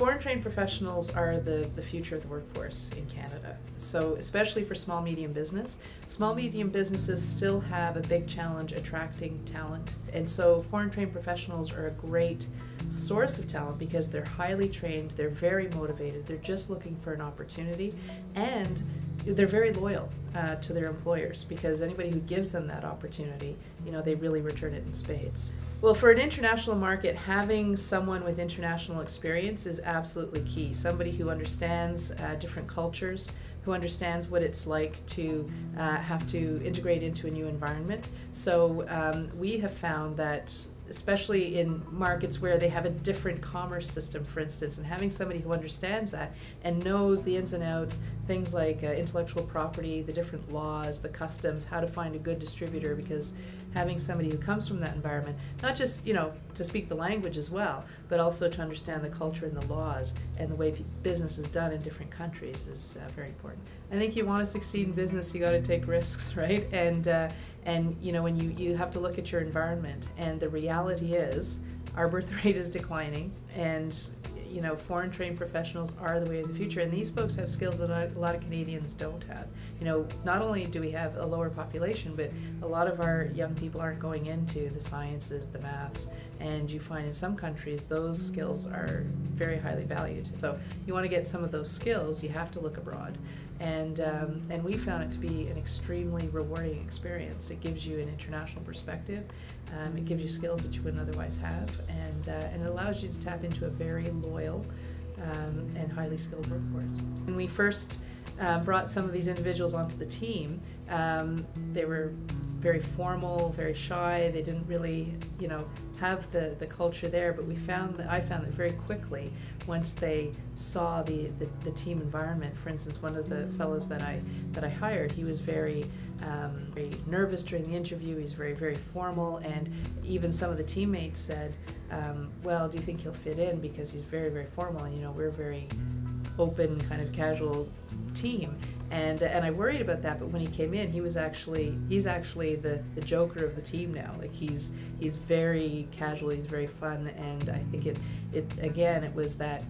Foreign trained professionals are the future of the workforce in Canada. So especially for small medium business, small medium businesses still have a big challenge attracting talent. And so foreign trained professionals are a great source of talent because they're highly trained, they're very motivated, they're just looking for an opportunity, and they're very loyal to their employers because anybody who gives them that opportunity, they really return it in spades. Well, for an international market, having someone with international experience is absolutely key. Somebody who understands different cultures, who understands what it's like to have to integrate into a new environment. So we have found that especially in markets where they have a different commerce system, for instance, and having somebody who understands that and knows the ins and outs, things like intellectual property, the different laws, the customs, how to find a good distributor, because having somebody who comes from that environment, not just, to speak the language as well, but also to understand the culture and the laws and the way business is done in different countries is very important. I think you want to succeed in business, you got to take risks, right? And when you have to look at your environment, and the reality is our birth rate is declining, and foreign trained professionals are the way of the future, and these folks have skills that a lot of Canadians don't have. Not only do we have a lower population, but a lot of our young people aren't going into the sciences, the maths, and you find in some countries those skills are very highly valued. So you want to get some of those skills, you have to look abroad. And we found it to be an extremely rewarding experience. It gives you an international perspective, it gives you skills that you wouldn't otherwise have, and it allows you to tap into a very loyal and highly skilled workforce. When we first brought some of these individuals onto the team, they were very formal, very shy. They didn't really, have the culture there. But I found that very quickly, once they saw the team environment. For instance, one of the fellows that I hired, he was very nervous during the interview. He's very formal, and even some of the teammates said, "Well, do you think he'll fit in?" Because he's very formal, and we're a very open, kind of casual team. And I worried about that, but when he came in, he's actually the joker of the team now. Like he's very casual, he's very fun, and I think it was that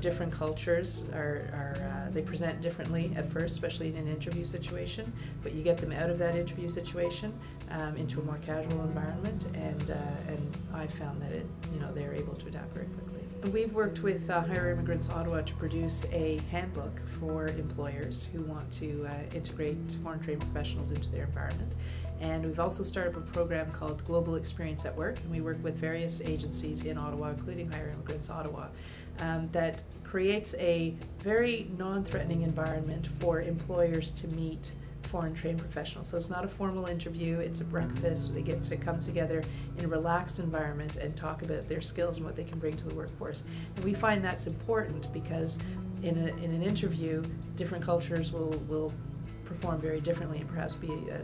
different cultures they present differently at first, especially in an interview situation. But you get them out of that interview situation into a more casual environment, and I found that they're able to adapt very quickly. We've worked with Hire Immigrants Ottawa to produce a handbook for employers who want to integrate foreign trained professionals into their environment. And we've also started a program called Global Experience at Work, and we work with various agencies in Ottawa, including Hire Immigrants Ottawa, that creates a very non-threatening environment for employers to meet foreign trained professionals. So it's not a formal interview, it's a breakfast. They get to come together in a relaxed environment and talk about their skills and what they can bring to the workforce. And we find that's important because in an interview, different cultures will perform very differently and perhaps be a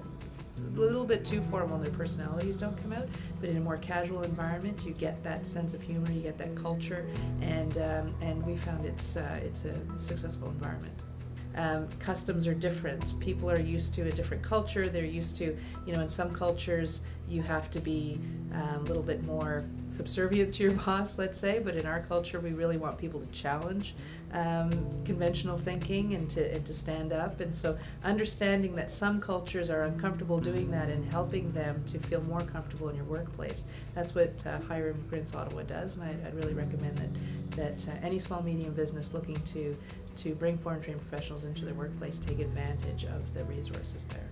little bit too formal, and their personalities don't come out. But in a more casual environment, you get that sense of humor, you get that culture, and we found it's a successful environment. Customs are different. People are used to a different culture. They're used to, in some cultures you have to be a little bit more subservient to your boss, let's say, but in our culture we really want people to challenge conventional thinking and to stand up. And so understanding that some cultures are uncomfortable doing that and helping them to feel more comfortable in your workplace, that's what Hire Immigrants Ottawa does, and I'd really recommend that any small medium business looking to bring foreign trained professionals into their workplace take advantage of the resources there.